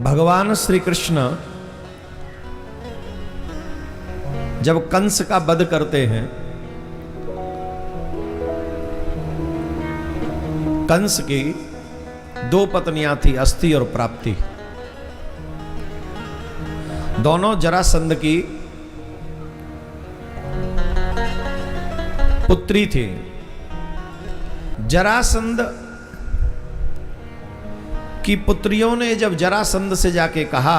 भगवान श्री कृष्ण जब कंस का वध करते हैं, कंस की दो पत्नियां थी, अस्ति और प्राप्ति। दोनों जरासंध की पुत्री थी। जरासंध की पुत्रियों ने जब जरासंध से जाके कहा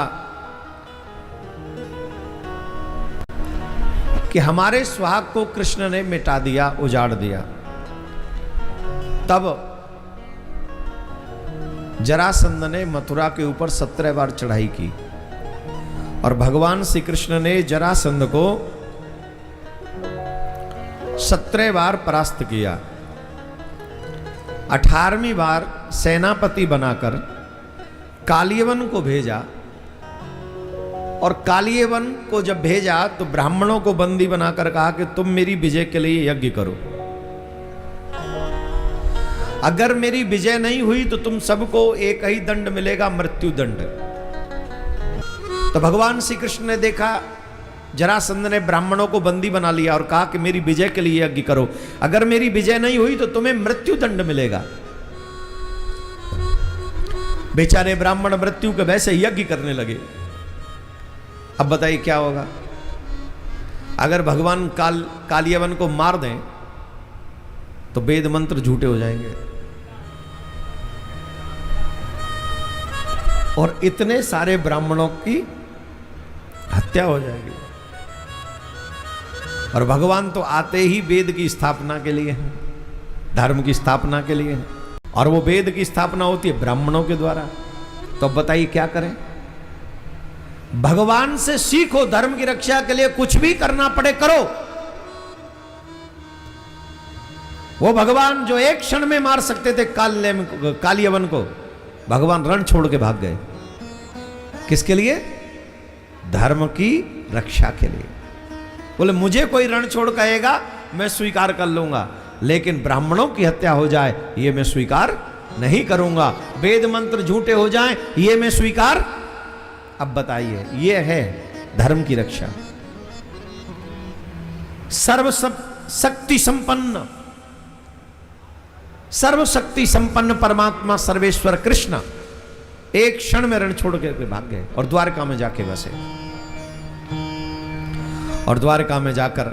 कि हमारे सुहाग को कृष्ण ने मिटा दिया, उजाड़ दिया, तब जरासंध ने मथुरा के ऊपर 17 बार चढ़ाई की और भगवान श्री कृष्ण ने जरासंध को 17 बार परास्त किया। 18वीं बार सेनापति बनाकर कालियवन को भेजा और कालियवन को जब भेजा तो ब्राह्मणों को बंदी बनाकर कहा कि तुम मेरी विजय के लिए यज्ञ करो, अगर मेरी विजय नहीं हुई तो तुम सबको एक ही दंड मिलेगा, मृत्यु दंड। तो भगवान श्री कृष्ण ने देखा जरासंध ने ब्राह्मणों को बंदी बना लिया और कहा कि मेरी विजय के लिए यज्ञ करो, अगर मेरी विजय नहीं हुई तो तुम्हें मृत्यु दंड मिलेगा। बेचारे ब्राह्मण मृत्यु के वैसे यज्ञ करने लगे। अब बताइए क्या होगा? अगर भगवान कालियवन को मार दें तो वेद मंत्र झूठे हो जाएंगे और इतने सारे ब्राह्मणों की हत्या हो जाएगी। और भगवान तो आते ही वेद की स्थापना के लिए हैं, धर्म की स्थापना के लिए हैं, और वो वेद की स्थापना होती है ब्राह्मणों के द्वारा। तो बताइए क्या करें? भगवान से सीखो, धर्म की रक्षा के लिए कुछ भी करना पड़े करो। वो भगवान जो एक क्षण में मार सकते थे कालियवन को, भगवान रण छोड़ के भाग गए। किसके लिए? धर्म की रक्षा के लिए। बोले मुझे कोई रण छोड़ कहेगा मैं स्वीकार कर लूंगा, लेकिन ब्राह्मणों की हत्या हो जाए ये मैं स्वीकार नहीं करूंगा, वेद मंत्र झूठे हो जाएं ये मैं स्वीकार। अब बताइए, ये है धर्म की रक्षा। सर्वशक्ति संपन्न परमात्मा सर्वेश्वर कृष्ण एक क्षण में रण छोड़ के भाग गए और द्वारका में जाके बसे। और द्वारका में जाकर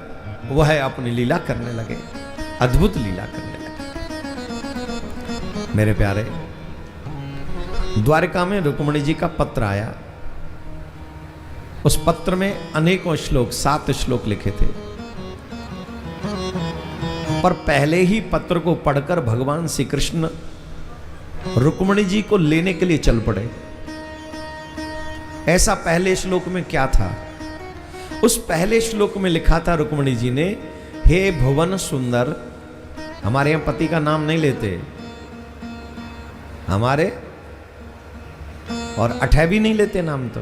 वह अपनी लीला करने लगे, अद्भुत लीला करने लगे। मेरे प्यारे, द्वारका में रुक्मिणी जी का पत्र आया। उस पत्र में अनेकों श्लोक, 7 श्लोक लिखे थे, पर पहले ही पत्र को पढ़कर भगवान श्री कृष्ण रुक्मिणी जी को लेने के लिए चल पड़े। ऐसा पहले श्लोक में क्या था? उस पहले श्लोक में लिखा था रुक्मिणी जी ने, हे भुवन सुंदर। हमारे यहां पति का नाम नहीं लेते हमारे, और अठैवी नहीं लेते नाम, तो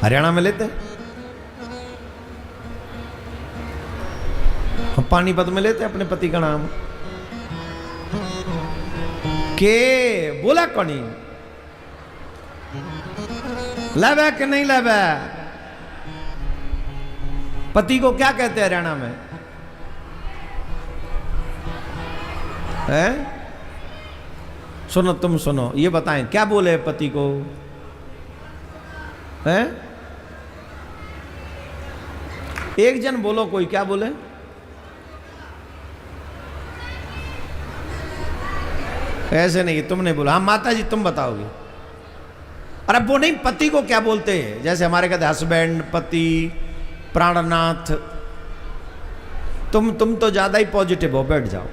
हरियाणा में लेते, हम पानीपत में लेते अपने पति का नाम। के बोला कौनी लेवे कि नहीं लेवे? पति को क्या कहते हैं हरियाणा में? है? सुनो, तुम सुनो, ये बताएं क्या बोले पति को? है? एक जन बोलो, कोई क्या बोले? ऐसे नहीं, तुमने बोला। हाँ माता जी तुम बताओगे। अरे वो नहीं, पति को क्या बोलते हैं? जैसे हमारे कहते हस्बैंड, पति, प्राणनाथ। तुम तो ज्यादा ही पॉजिटिव हो, बैठ जाओ।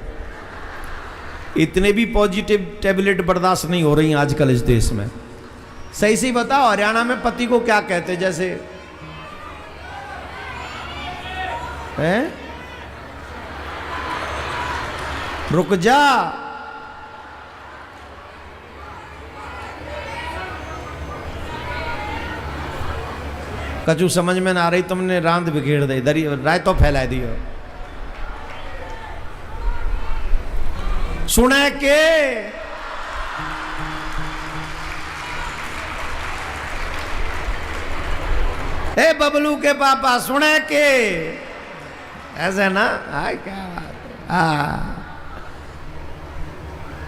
इतने भी पॉजिटिव टैबलेट बर्दाश्त नहीं हो रही आजकल इस देश में। सही सही बताओ, हरियाणा में पति को क्या कहते हैं? जैसे हैं? रुक जा, कछु समझ में ना आ रही, तुमने रांद बिखेड़ दी, दरी राय तो फैला दियो। सुने के ए बबलू के पापा सुने के, ऐसे ना, हाय क्या बात,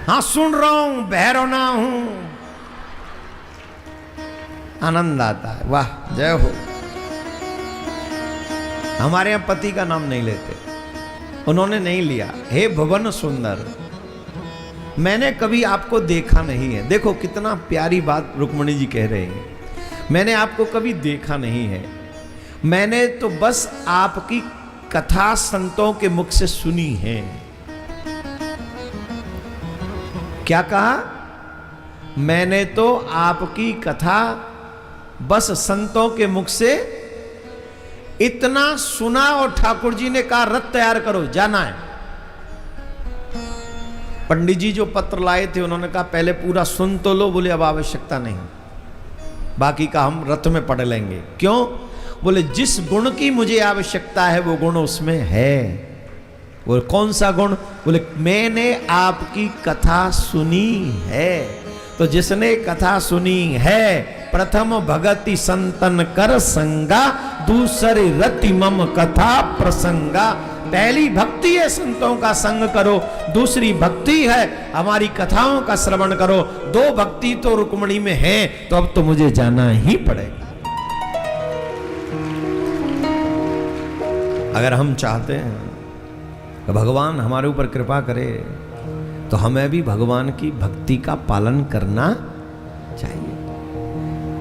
हाँ सुन रहा हूं, बहरो ना हूं, आनंद आता है। वाह, जय हो। हमारे यहां पति का नाम नहीं लेते, उन्होंने नहीं लिया। हे भुवन सुंदर, मैंने कभी आपको देखा नहीं है। देखो कितना प्यारी बात रुक्मणी जी कह रहे हैं, मैंने आपको कभी देखा नहीं है, मैंने तो बस आपकी कथा संतों के मुख से सुनी है। क्या कहा? मैंने तो आपकी कथा बस संतों के मुख से इतना सुना, और ठाकुर जी ने कहा रथ तैयार करो, जाना है। पंडित जी जो पत्र लाए थे उन्होंने कहा पहले पूरा सुन तो लो। बोले अब आवश्यकता नहीं, बाकी का हम रथ में पढ़ लेंगे। क्यों? बोले जिस गुण की मुझे आवश्यकता है वो गुण उसमें है। वो कौन सा गुण? बोले मैंने आपकी कथा सुनी है। तो जिसने कथा सुनी है, प्रथम भगति संतन कर संगा, दूसरी रति मम कथा प्रसंगा। पहली भक्ति है संतों का संग करो, दूसरी भक्ति है हमारी कथाओं का श्रवण करो। दो भक्ति तो रुक्मणी में है, तो अब तो मुझे जाना ही पड़ेगा। अगर हम चाहते हैं कि भगवान हमारे ऊपर कृपा करे, तो हमें भी भगवान की भक्ति का पालन करना चाहिए।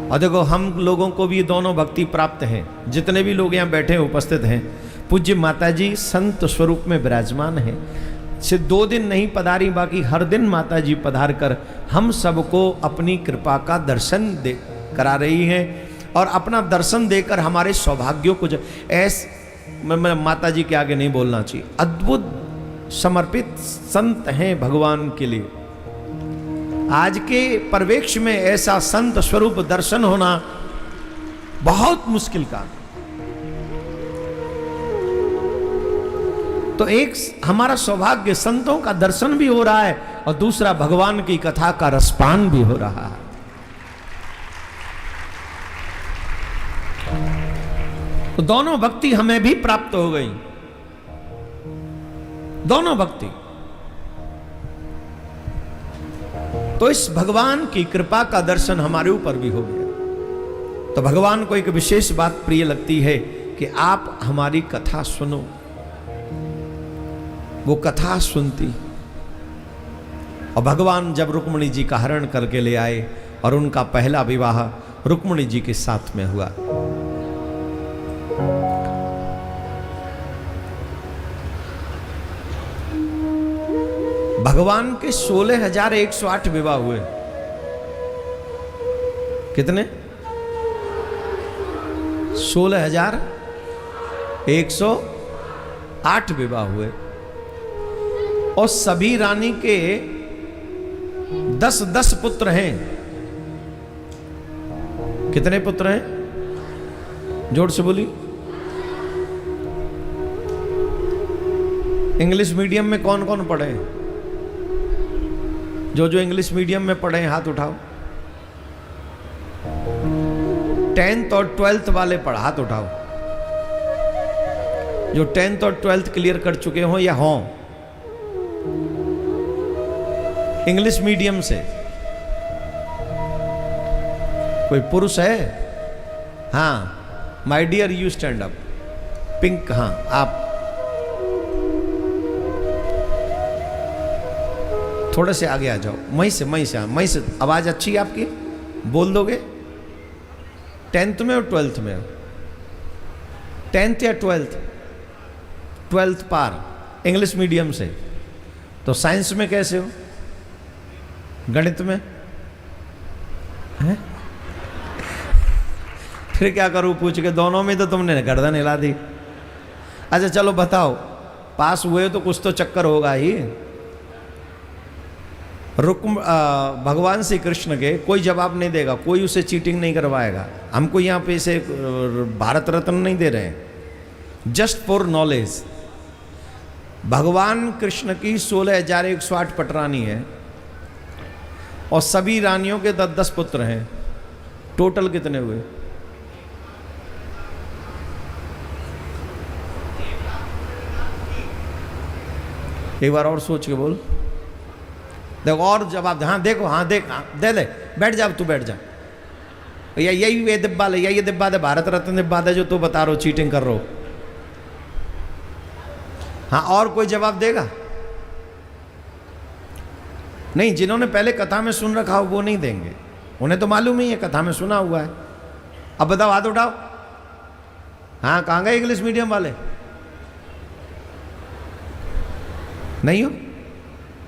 और देखो हम लोगों को भी दोनों भक्ति प्राप्त है। जितने भी लोग यहाँ बैठे उपस्थित हैं, पूज्य माताजी संत स्वरूप में विराजमान है। सिर्फ 2 दिन नहीं पधारी, बाकी हर दिन माताजी पधार कर हम सबको अपनी कृपा का दर्शन करा रही हैं, और अपना दर्शन देकर हमारे सौभाग्यों को मैं माताजी के आगे नहीं बोलना चाहिए, अद्भुत समर्पित संत हैं भगवान के लिए। आज के परिवेश में ऐसा संत स्वरूप दर्शन होना बहुत मुश्किल काम। तो एक हमारा सौभाग्य, संतों का दर्शन भी हो रहा है, और दूसरा भगवान की कथा का रसपान भी हो रहा है। तो दोनों भक्ति हमें भी प्राप्त हो गई, दोनों भक्ति। तो इस भगवान की कृपा का दर्शन हमारे ऊपर भी हो गया। तो भगवान को एक विशेष बात प्रिय लगती है कि आप हमारी कथा सुनो। वो कथा सुनती, और भगवान जब रुक्मणी जी का हरण करके ले आए, और उनका पहला विवाह रुक्मणी जी के साथ में हुआ। भगवान के 16,108 विवाह हुए। कितने? 16,108 विवाह हुए, और सभी रानी के 10-10 पुत्र हैं। कितने पुत्र हैं? जोर से बोली। इंग्लिश मीडियम में कौन कौन पढ़े? जो जो इंग्लिश मीडियम में पढ़े हाथ उठाओ। 10th और 12th वाले पढ़, हाथ उठाओ। जो 10th और 12th क्लियर कर चुके हो या हों इंग्लिश मीडियम से। कोई पुरुष है? हाँ, my dear you stand up. Pink, हाँ आप थोड़े से आगे आ जाओ। मई से आवाज अच्छी है आपकी, बोल दोगे? 10th में और 12th में? 10th या 12th? 12th पार इंग्लिश मीडियम से। तो साइंस में कैसे हो? गणित में है? फिर क्या करूं पूछ के? दोनों में तो तुमने गर्दन हिला दी। अच्छा चलो बताओ, पास हुए तो कुछ तो चक्कर होगा ही। भगवान श्री कृष्ण के कोई जवाब नहीं देगा, कोई उसे चीटिंग नहीं करवाएगा। हमको यहाँ पे इसे भारत रत्न नहीं दे रहे हैं, जस्ट फॉर नॉलेज। भगवान कृष्ण की 16,108 पटरानी है, और सभी रानियों के 10-10 पुत्र हैं। टोटल कितने हुए? एक बार और सोच के बोल। देखो और जवाब दे। हाँ देखो, हाँ देख, हाँ दे दे, बैठ जा, तू बैठ जा। या यही वे डिब्बा ले, या ये डिब्बा दे, भारत रत्न डिब्बा दे जो तू बता रहे हो, चीटिंग कर रहे हो। हाँ और कोई जवाब देगा? नहीं, जिन्होंने पहले कथा में सुन रखा हो वो नहीं देंगे, उन्हें तो मालूम ही है, कथा में सुना हुआ है। अब बताओ, हाथ उठाओ। हाँ, कहाँ गए इंग्लिश मीडियम वाले? नहीं हो,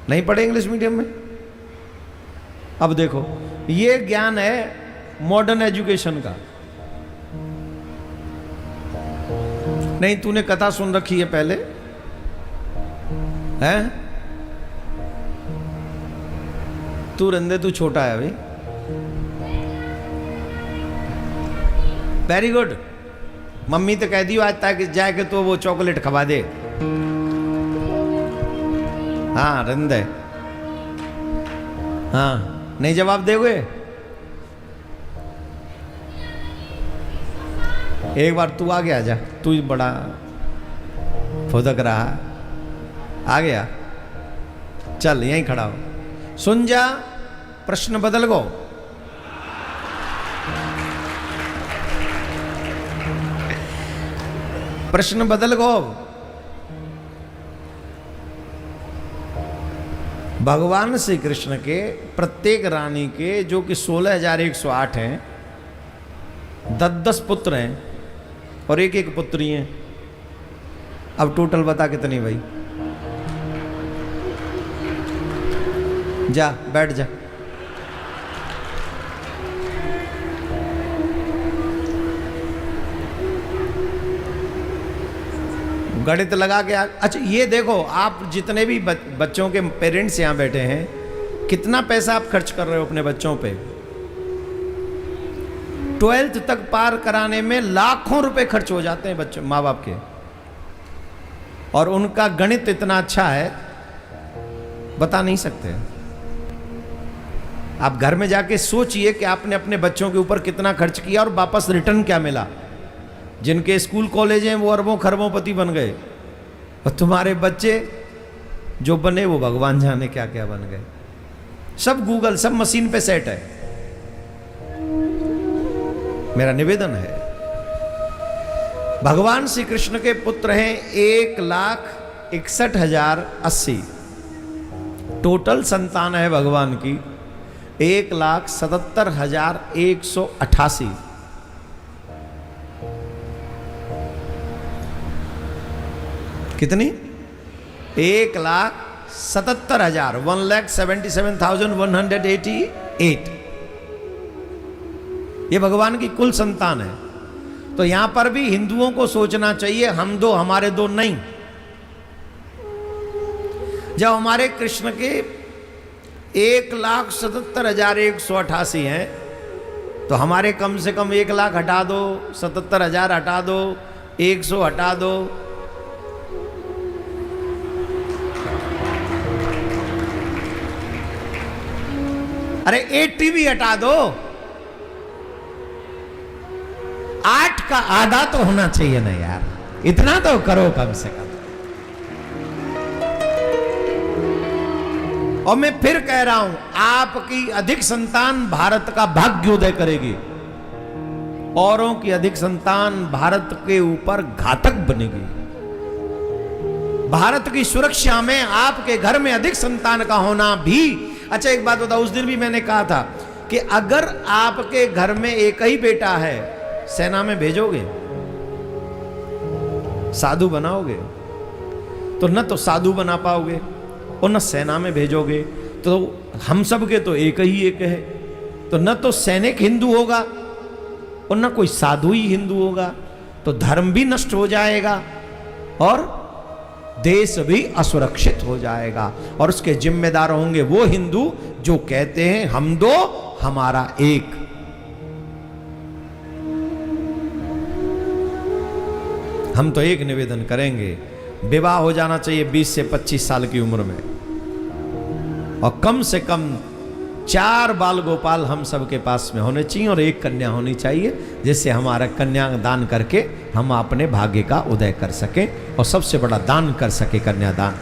नहीं पढ़े इंग्लिश मीडियम में? अब देखो, ये ज्ञान है मॉडर्न एजुकेशन का। नहीं, तूने कथा सुन रखी है पहले, हैं? तू रंदे, तू छोटा है अभी। Very good. मम्मी तो कह दी आज तक जाके तो वो चॉकलेट खवा दे। हाँ रंदे, हाँ नहीं जवाब दोगे? एक बार तू आगे आ जा, तू ही बड़ा फुदक रहा, आ गया, चल यहीं खड़ा हो, सुन जा, प्रश्न बदल गो। प्रश्न बदल गो। भगवान श्री कृष्ण के प्रत्येक रानी के, जो कि 16,108 हैं, 10-10 पुत्र हैं और एक एक पुत्री हैं। अब टोटल बता कितनी भाई? जा बैठ जा। गणित लगा के अच्छा ये देखो, आप जितने भी बच्चों के पेरेंट्स यहाँ बैठे हैं, कितना पैसा आप खर्च कर रहे हो अपने बच्चों पे? 12th तक पार कराने में लाखों रुपए खर्च हो जाते हैं बच्चों, माँ बाप के, और उनका गणित इतना अच्छा है बता नहीं सकते। आप घर में जाके सोचिए कि आपने अपने बच्चों के ऊपर कितना खर्च किया और वापस रिटर्न क्या मिला। जिनके स्कूल कॉलेज हैं वो अरबों खरबों-पति बन गए, और तुम्हारे बच्चे जो बने वो भगवान जाने क्या क्या बन गए। सब गूगल, सब मशीन पे सेट है। मेरा निवेदन है, भगवान श्री कृष्ण के पुत्र हैं 1,61,080। टोटल संतान है भगवान की 1,77,188। कितनी? 1,77,000, 1,77,188। ये भगवान की कुल संतान है। तो यहां पर भी हिंदुओं को सोचना चाहिए, हम दो हमारे दो नहीं। जब हमारे कृष्ण के 1,77,188 हैं, तो हमारे कम से कम 1,00,000 हटा दो, 77,000 हटा दो, 100 हटा दो। अरे 80 भी हटा दो, 8 का आधा तो होना चाहिए ना यार, इतना तो करो कम से कम। और मैं फिर कह रहा हूं, आपकी अधिक संतान भारत का भाग्योदय करेगी, औरों की अधिक संतान भारत के ऊपर घातक बनेगी। भारत की सुरक्षा में आपके घर में अधिक संतान का होना भी। अच्छा एक बात बताओ, उस दिन भी मैंने कहा था कि अगर आपके घर में एक ही बेटा है, सेना में भेजोगे? साधु बनाओगे? तो न तो साधु बना पाओगे और न सेना में भेजोगे। तो हम सब के तो एक ही एक है, तो न तो सैनिक हिंदू होगा और न कोई साधु ही हिंदू होगा। तो धर्म भी नष्ट हो जाएगा और देश भी असुरक्षित हो जाएगा। और उसके जिम्मेदार होंगे वो हिंदू जो कहते हैं हम दो हमारा एक। हम तो एक निवेदन करेंगे, विवाह हो जाना चाहिए 20 से 25 साल की उम्र में, और कम से कम 4 बाल गोपाल हम सबके पास में होने चाहिए और 1 कन्या होनी चाहिए, जिससे हमारा कन्यादान करके हम अपने भाग्य का उदय कर सकें और सबसे बड़ा दान कर सके कन्यादान।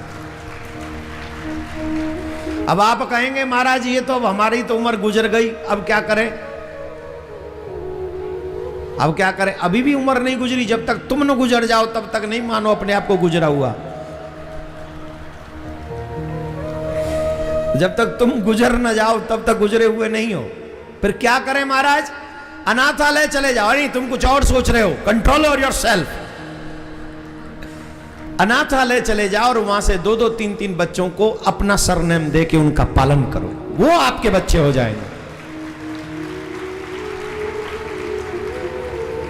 अब आप कहेंगे महाराज ये तो अब हमारी तो उम्र गुजर गई, अब क्या करें? अब क्या करें? अभी भी उम्र नहीं गुजरी, जब तक तुम न गुजर जाओ तब तक नहीं मानो अपने आप को गुजरा हुआ। जब तक तुम गुजर न जाओ तब तक गुजरे हुए नहीं हो। फिर क्या करें महाराज? अनाथालय चले जाओ। नहीं, तुम कुछ और सोच रहे हो, कंट्रोल ओवर योरसेल्फ। अनाथालय चले जाओ और वहां से 2-2, 3-3 बच्चों को अपना सरनेम दे के उनका पालन करो, वो आपके बच्चे हो जाएंगे।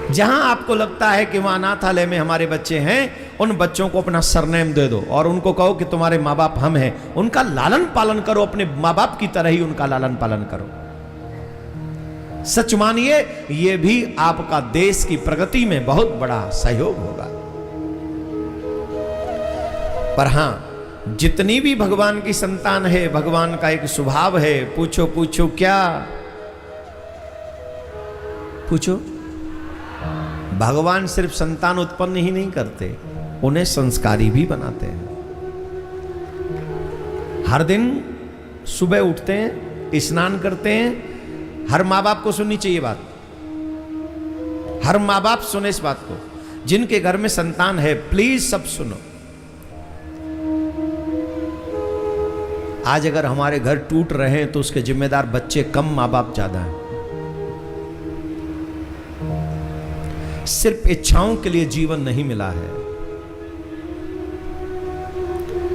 जहां आपको लगता है कि वहां अनाथालय में हमारे बच्चे हैं, उन बच्चों को अपना सरनेम दे दो और उनको कहो कि तुम्हारे माँ बाप हम हैं। उनका लालन पालन करो, अपने माँ बाप की तरह ही उनका लालन पालन करो। सच मानिए, यह भी आपका देश की प्रगति में बहुत बड़ा सहयोग होगा। पर हां, जितनी भी भगवान की संतान है, भगवान का एक स्वभाव है, पूछो पूछो क्या? पूछो। भगवान सिर्फ संतान उत्पन्न ही नहीं करते, उन्हें संस्कारी भी बनाते हैं। हर दिन सुबह उठते हैं, स्नान करते हैं। हर माँ बाप को सुननी चाहिए बात, हर माँ बाप सुने इस बात को। जिनके घर में संतान है, प्लीज सब सुनो। आज अगर हमारे घर टूट रहे हैं तो उसके जिम्मेदार बच्चे कम, माँ बाप ज्यादा हैं। सिर्फ इच्छाओं के लिए जीवन नहीं मिला है।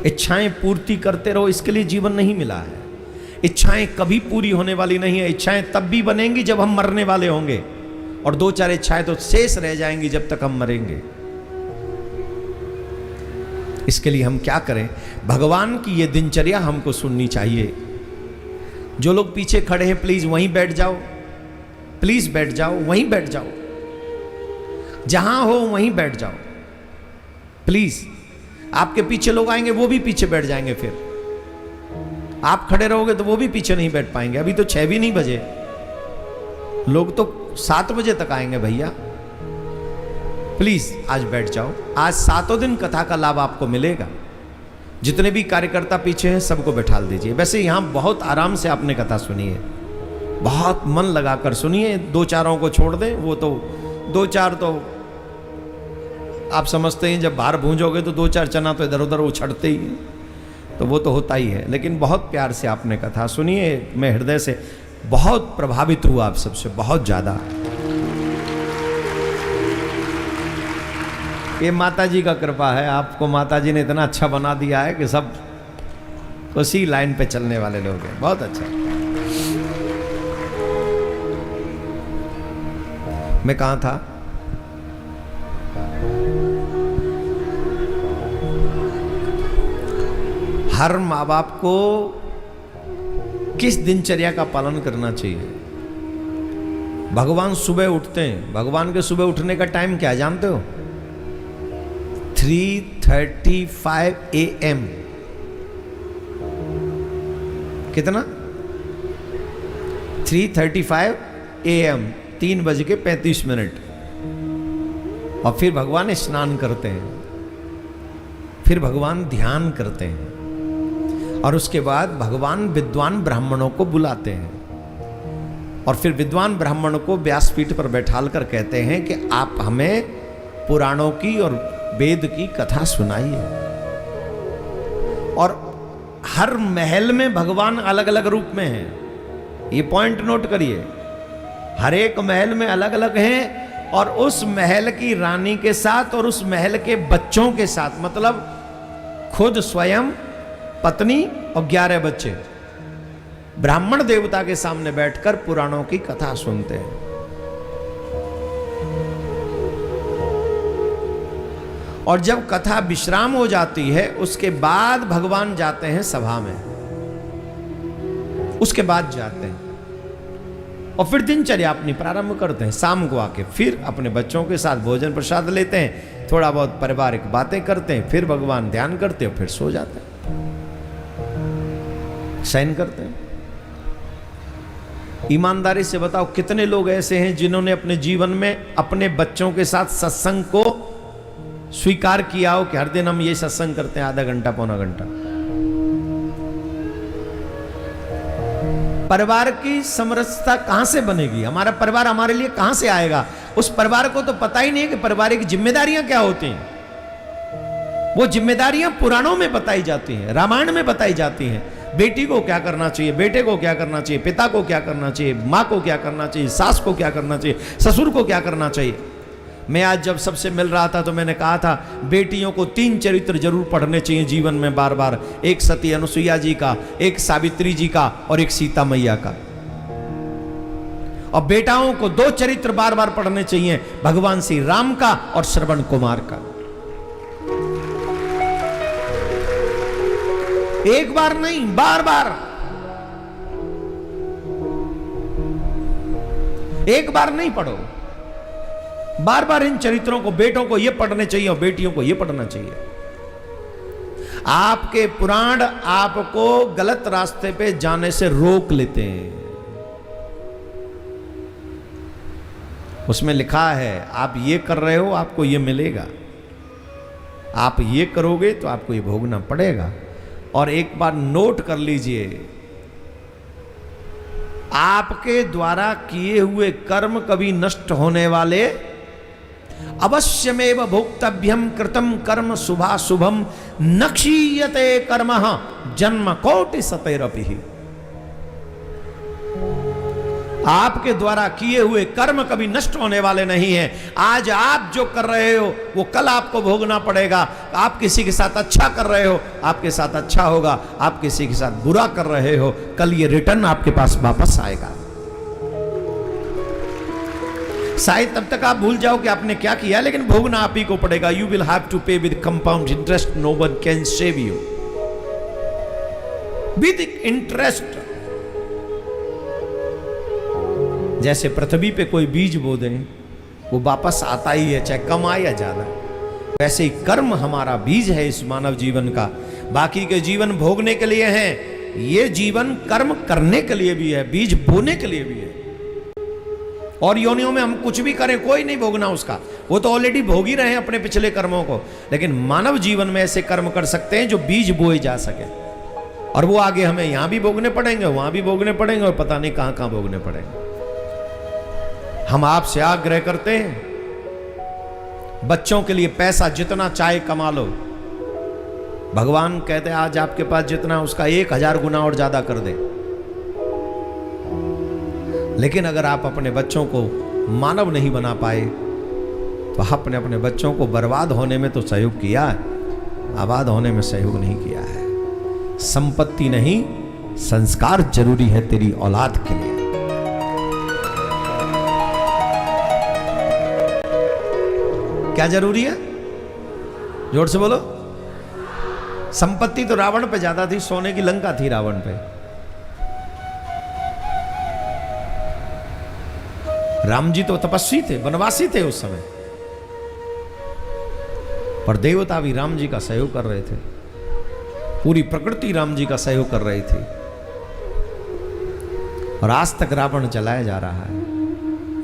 इच्छाएं पूर्ति करते रहो, इसके लिए जीवन नहीं मिला है। इच्छाएं कभी पूरी होने वाली नहीं है। इच्छाएं तब भी बनेंगी जब हम मरने वाले होंगे, और 2-4 इच्छाएं तो शेष रह जाएंगी जब तक हम मरेंगे। इसके लिए हम क्या करें? भगवान की ये दिनचर्या हमको सुननी चाहिए। जो लोग पीछे खड़े हैं, प्लीज वहीं बैठ जाओ, प्लीज बैठ जाओ, वहीं बैठ जाओ, जहां हो वहीं बैठ जाओ प्लीज। आपके पीछे लोग आएंगे, वो भी पीछे बैठ जाएंगे। फिर आप खड़े रहोगे तो वो भी पीछे नहीं बैठ पाएंगे। अभी तो 6 भी नहीं बजे, लोग तो 7 बजे तक आएंगे भैया। प्लीज आज बैठ जाओ। आज 7 दिन कथा का लाभ आपको मिलेगा। जितने भी कार्यकर्ता पीछे हैं सबको बैठा दीजिए। वैसे यहां बहुत आराम से आपने कथा सुनी है, बहुत मन लगाकर सुनिए। 2-4 को छोड़ दें, वो तो 2-4 तो आप समझते हैं, जब बाहर भूंजोगे तो 2-4 चना तो इधर उधर उछड़ते ही हैं, तो वो तो होता ही है। लेकिन बहुत प्यार से आपने कथा सुनिए। मैं हृदय से बहुत प्रभावित हुआ आप सबसे, बहुत ज्यादा। ये माता जी का कृपा है, आपको माता जी ने इतना अच्छा बना दिया है कि सब उसी लाइन पे चलने वाले लोग हैं। बहुत अच्छा। मैं कहां था? हर माँ बाप को किस दिनचर्या का पालन करना चाहिए? भगवान सुबह उठते हैं। भगवान के सुबह उठने का टाइम क्या है जानते हो? 3:35 AM। कितना? 3:35 AM, 3:35। और फिर भगवान स्नान करते हैं, फिर भगवान ध्यान करते हैं, और उसके बाद भगवान विद्वान ब्राह्मणों को बुलाते हैं, और फिर विद्वान ब्राह्मणों को व्यासपीठ पर बैठालकर कहते हैं कि आप हमें पुराणों की और वेद की कथा सुनाइए। और हर महल में भगवान अलग अलग रूप में हैं। ये पॉइंट नोट करिए, हर एक महल में अलग अलग हैं, और उस महल की रानी के साथ और उस महल के बच्चों के साथ, मतलब खुद स्वयं, पत्नी और 11 बच्चे ब्राह्मण देवता के सामने बैठकर पुराणों की कथा सुनते हैं। और जब कथा विश्राम हो जाती है, उसके बाद भगवान जाते हैं सभा में, उसके बाद जाते हैं और फिर दिनचर्या अपनी प्रारंभ करते हैं। शाम को आके फिर अपने बच्चों के साथ भोजन प्रसाद लेते हैं, थोड़ा बहुत पारिवारिक बातें करते हैं, फिर भगवान ध्यान करते हैं, फिर सो जाते हैं, शयन करते हैं। ईमानदारी से बताओ, कितने लोग ऐसे हैं जिन्होंने अपने जीवन में अपने बच्चों के साथ सत्संग को स्वीकार किया हो कि हर दिन हम ये सत्संग करते हैं, आधा घंटा पौना घंटा। परिवार की समरसता कहां से बनेगी? हमारा परिवार हमारे लिए कहां से आएगा? उस परिवार को तो पता ही नहीं कि परिवार की जिम्मेदारियां क्या होती हैं। वो जिम्मेदारियां पुराणों में बताई जाती हैं, रामायण में बताई जाती हैं। बेटी को क्या करना चाहिए, बेटे को क्या करना चाहिए, पिता को क्या करना चाहिए, माँ को क्या करना चाहिए, सास को क्या करना चाहिए, ससुर को क्या करना चाहिए। मैं आज जब सबसे मिल रहा था तो मैंने कहा था बेटियों को 3 चरित्र जरूर पढ़ने चाहिए जीवन में बार बार। एक सती अनुसुईया जी का, एक सावित्री जी का और एक सीता मैया का। और बेटाओं को 2 चरित्र बार बार पढ़ने चाहिए, भगवान श्री राम का और श्रवण कुमार का। एक बार नहीं, बार बार। एक बार नहीं पढ़ो, बार बार इन चरित्रों को, बेटों को ये पढ़ने चाहिए और बेटियों को ये पढ़ना चाहिए। आपके पुराण आपको गलत रास्ते पे जाने से रोक लेते हैं। उसमें लिखा है आप ये कर रहे हो आपको ये मिलेगा, आप ये करोगे तो आपको ये भोगना पड़ेगा। और एक बार नोट कर लीजिए, आपके द्वारा किए हुए कर्म कभी नष्ट होने वाले, अवश्यमेव भोक्तव्यम कृतम कर्म शुभाशुभम न क्षीयते कर्मः जन्म कोटि सतैरपि। आपके द्वारा किए हुए कर्म कभी नष्ट होने वाले नहीं हैं। आज आप जो कर रहे हो वो कल आपको भोगना पड़ेगा। आप किसी के साथ अच्छा कर रहे हो, आपके साथ अच्छा होगा। आप किसी के साथ बुरा कर रहे हो, कल ये रिटर्न आपके पास वापस आएगा। शायद तब तक आप भूल जाओ कि आपने क्या किया, लेकिन भोगना आप ही को पड़ेगा। You will have to pay with compound interest, no one can save you with interest. जैसे पृथ्वी पे कोई बीज बो दें वो वापस आता ही है, चाहे कम आए या ज्यादा। वैसे ही कर्म हमारा बीज है इस मानव जीवन का। बाकी के जीवन भोगने के लिए हैं, ये जीवन कर्म करने के लिए भी है, बीज बोने के लिए भी है। और योनियों में हम कुछ भी करें कोई नहीं भोगना उसका, वो तो ऑलरेडी भोग ही रहे हैं अपने पिछले कर्मों को। लेकिन मानव जीवन में ऐसे कर्म कर सकते हैं जो बीज बोए जा सके, और वो आगे हमें यहां भी भोगने पड़ेंगे, वहां भी भोगने पड़ेंगे, और पता नहीं कहां कहां भोगने पड़ेंगे। हम आपसे आग्रह करते हैं बच्चों के लिए पैसा जितना चाहे कमा लो। भगवान कहते हैं आज आपके पास जितना उसका 1000 गुना और ज्यादा कर दे। लेकिन अगर आप अपने बच्चों को मानव नहीं बना पाए तो आपने अपने बच्चों को बर्बाद होने में तो सहयोग किया है, आबाद होने में सहयोग नहीं किया है। संपत्ति नहीं, संस्कार जरूरी है तेरी औलाद के लिए। क्या जरूरी है? जोर से बोलो। संपत्ति तो रावण पे ज्यादा थी, सोने की लंका थी रावण पे। राम जी तो तपस्वी थे, वनवासी थे उस समय, पर देवता भी राम जी का सहयोग कर रहे थे, पूरी प्रकृति राम जी का सहयोग कर रही थी, और आज तक रावण चलाया जा रहा है।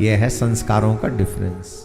यह है संस्कारों का डिफरेंस।